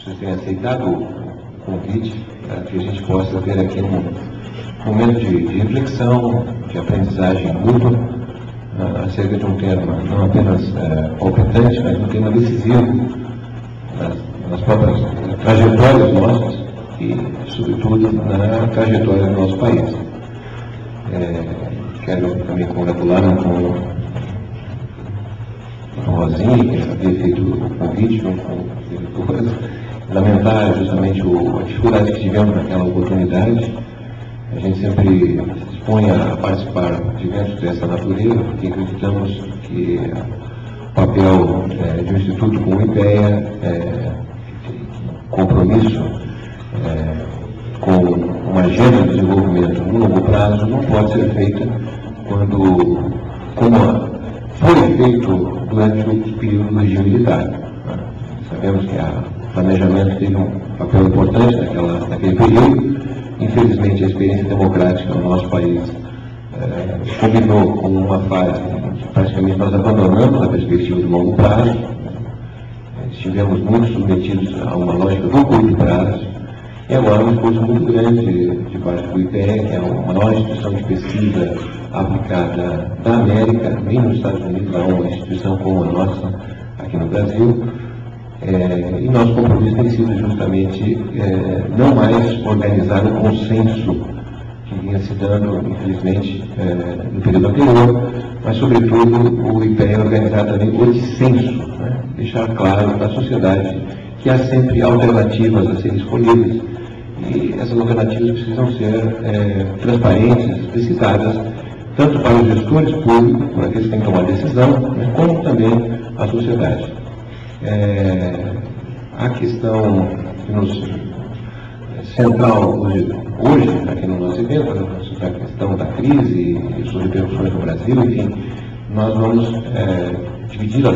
vocês terem aceitado o convite para que a gente possa ter aqui um momento de reflexão, de aprendizagem mútua, acerca de um tema não apenas palpitante, mas um tema decisivo nas próprias trajetórias nossas e, sobretudo, na trajetória do nosso país. Quero também congratular com a Rosinha, que havia feito o convite junto com os diretores, lamentar justamente a dificuldade que tivemos naquela oportunidade. A gente sempre se dispõe a participar de eventos dessa natureza, porque acreditamos que o papel de um instituto como o IPEA, compromisso com uma agenda de desenvolvimento no longo prazo, não pode ser feita como foi feito durante o período do regime militar. Sabemos que o planejamento teve um papel importante naquele período. Infelizmente, a experiência democrática no nosso país combinou com uma fase que praticamente nós abandonamos a perspectiva do longo prazo. Estivemos muito submetidos a uma lógica do curto prazo. E agora um esforço muito grande de parte do IPEA, que é uma maior instituição de pesquisa aplicada da América, nem nos Estados Unidos há uma instituição como a nossa aqui no Brasil. E nosso compromisso tem sido justamente não mais organizar o consenso que vinha se dando, infelizmente, no período anterior, mas, sobretudo, o IPEA organizar também o dissenso, né? Deixar claro para a sociedade que há sempre alternativas a serem escolhidas e essas alternativas precisam ser transparentes, explicitadas, tanto para os gestores públicos, para aqueles que têm que tomar decisão, né, como também a sociedade. A questão central hoje, aqui no nosso evento, a questão da crise e suas repercussões no Brasil, enfim, nós vamos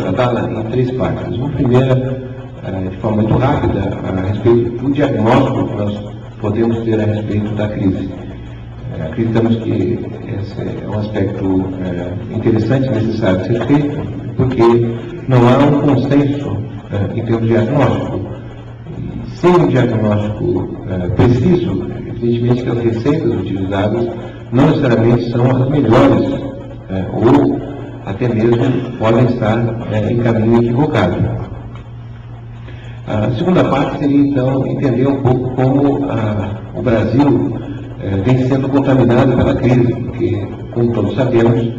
tratá-la em três partes. Uma primeira, de forma muito rápida, a respeito do diagnóstico que nós podemos ter a respeito da crise. Acreditamos que esse é um aspecto interessante e necessário de ser feito, porque não há um consenso em termos de diagnóstico. E sem um diagnóstico preciso, evidentemente que as receitas utilizadas não necessariamente são as melhores, ou até mesmo podem estar em caminho equivocado. A segunda parte seria, então, entender um pouco como o Brasil vem sendo contaminado pela crise, porque, como todos sabemos,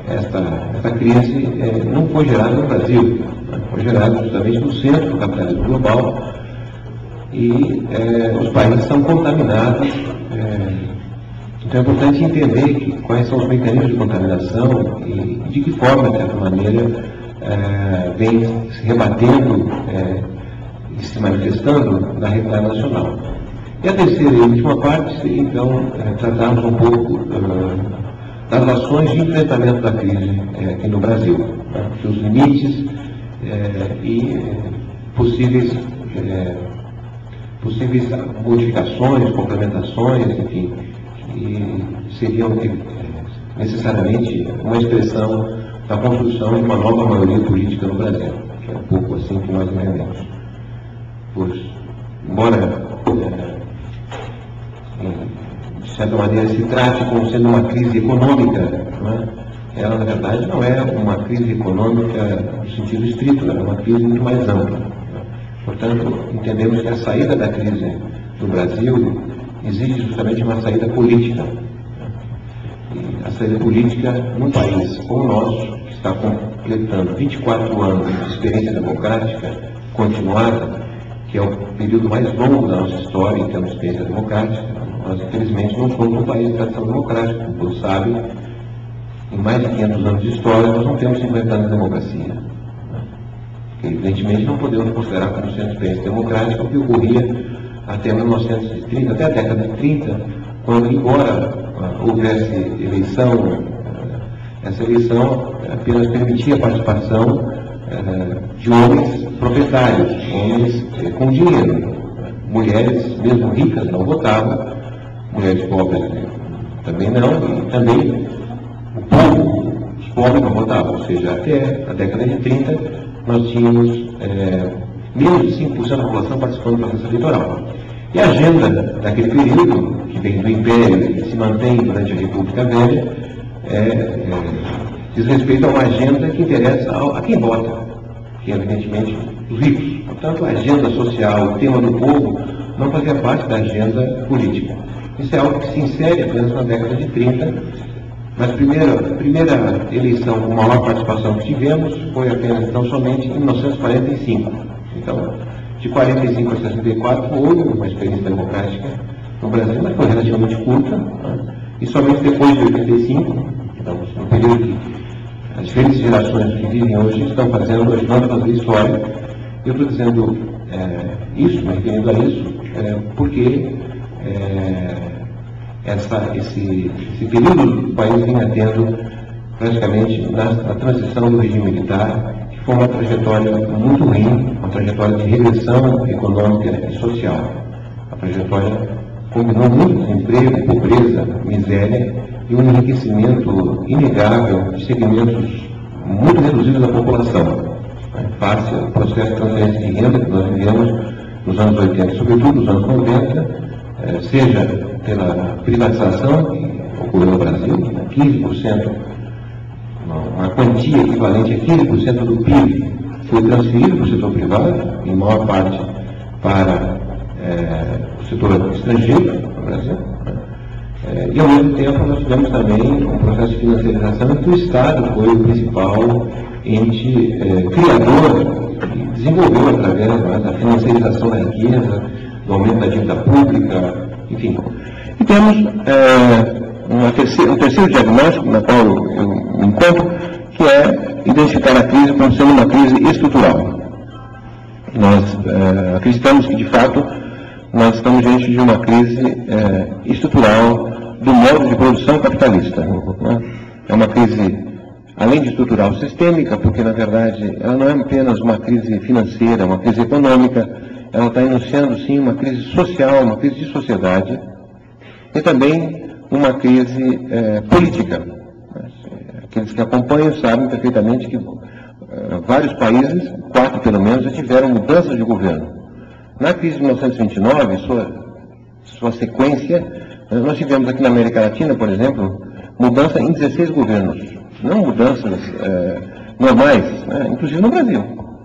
esta crise não foi gerada no Brasil, foi gerada justamente no centro do capitalismo global e os países são contaminados. Então é importante entender quais são os mecanismos de contaminação e de que forma, de certa maneira, vem se rebatendo e se manifestando na realidade nacional. E a terceira e última parte seria, então, tratarmos um pouco das ações de enfrentamento da crise aqui no Brasil, né? Seus limites e possíveis modificações, complementações, enfim, que seriam necessariamente uma expressão da construção de uma nova maioria política no Brasil, que é um pouco assim que nós entendemos. Embora de certa maneira se trate como sendo uma crise econômica, né? Ela na verdade não é uma crise econômica no sentido estrito, ela é uma crise muito mais ampla, né? Portanto, entendemos que a saída da crise do Brasil exige justamente uma saída política, né? E a saída política num país como o nosso, que está completando 24 anos de experiência democrática continuada, que é o período mais longo da nossa história em termos de experiência democrática. Nós, infelizmente, não somos um país de tradição democrática. Como todos sabem, em mais de 500 anos de história, nós não temos 50 anos de democracia. Porque, evidentemente, não podemos considerar como sendo experiência democrática o que ocorria até 1930, até a década de 30, quando, embora houvesse eleição, essa eleição apenas permitia a participação de homens proprietários, homens com dinheiro. Mulheres, mesmo ricas, não votavam, mulheres pobres também não, e também o povo, os pobres não votavam, ou seja, até a década de 30 nós tínhamos menos de 5% da população participando do processo eleitoral. E a agenda daquele período, que vem do Império e se mantém durante a República Velha, diz respeito a uma agenda que interessa a quem vota, que é, evidentemente, os ricos. Portanto, a agenda social, o tema do povo, não fazia parte da agenda política. Isso é algo que se insere apenas na década de 30, mas a primeira eleição com maior participação que tivemos foi apenas, então, somente em 1945. Então, de 45 a 64, houve uma experiência democrática no Brasil, mas foi relativamente curta, né? E somente depois de 85, então, no período que as diferentes gerações que vivem hoje estão ajudando a fazer história. Eu estou dizendo isso, me referindo a isso, porque esse período do país vinha tendo praticamente na transição do regime militar, que foi uma trajetória muito ruim, uma trajetória de regressão econômica e social. A trajetória combinou muito desemprego, pobreza, miséria e um enriquecimento inegável de segmentos muito reduzidos da população, face ao processo de transferência de renda que nós vivemos nos anos 80, sobretudo nos anos 90, seja pela privatização que ocorreu no Brasil, 15%, uma quantia equivalente a 15% do PIB foi transferido para o setor privado, em maior parte para o setor estrangeiro no Brasil. E, ao mesmo tempo, nós tivemos também um processo de financiarização em que o Estado foi o principal ente criador e desenvolveu através da financiarização da riqueza, do aumento da dívida pública, enfim. E temos um terceiro diagnóstico na qual eu me encontro, que é identificar a crise como sendo uma crise estrutural. Nós acreditamos que, de fato, nós estamos diante de uma crise estrutural do modo de produção capitalista. Né? É uma crise, além de estrutural, sistêmica, porque, na verdade, ela não é apenas uma crise financeira, uma crise econômica, ela está enunciando, sim, uma crise social, uma crise de sociedade, e também uma crise política. Aqueles que acompanham sabem perfeitamente que vários países, 4 pelo menos, já tiveram mudanças de governo. Na crise de 1929, sua sequência, nós tivemos aqui na América Latina, por exemplo, mudança em 16 governos. Não mudanças normais, né? Inclusive no Brasil,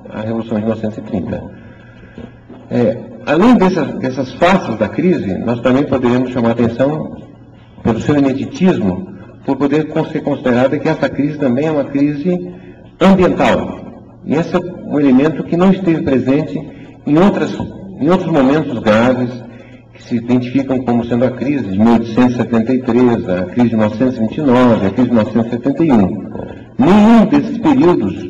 a Revolução de 1930. Além dessas faces da crise, nós também poderíamos chamar a atenção, pelo seu ineditismo, por poder ser considerada que essa crise também é uma crise ambiental. E esse é um elemento que não esteve presente em outros momentos graves, que se identificam como sendo a crise de 1873, a crise de 1929, a crise de 1971. Nenhum desses períodos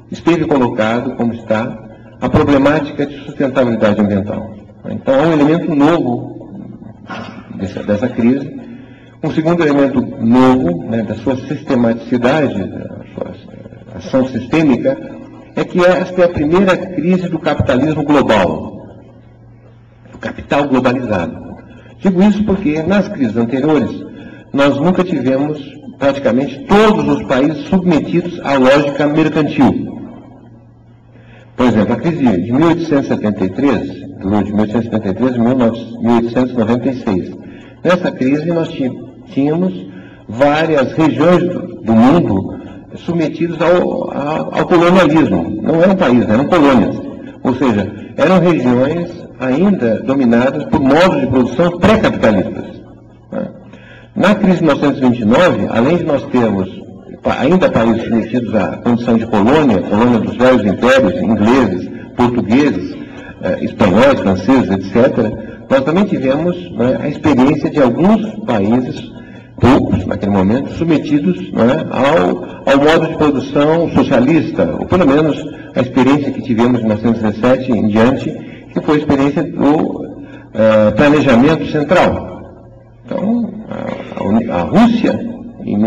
esteve colocado, como está, a problemática de sustentabilidade ambiental. Então, é um elemento novo dessa crise. Um segundo elemento novo, né, da sua sistematicidade, da sua ação sistêmica, é que esta é a primeira crise do capitalismo global, do capital globalizado. Digo isso porque nas crises anteriores nós nunca tivemos praticamente todos os países submetidos à lógica mercantil. Por exemplo, a crise de 1873, durou de 1873 a 1896. Nessa crise nós tínhamos várias regiões do mundo submetidos ao colonialismo. Não eram países, eram colônias. Ou seja, eram regiões ainda dominadas por modos de produção pré-capitalistas. Na crise de 1929, além de nós termos ainda países submetidos à condição de colônia dos velhos impérios, ingleses, portugueses, espanhóis, franceses, etc., nós também tivemos, né, a experiência de alguns países, poucos naquele momento, submetidos, né, ao modo de produção socialista, ou pelo menos a experiência que tivemos em 1917 em diante, que foi a experiência do planejamento central. Então, a Rússia, em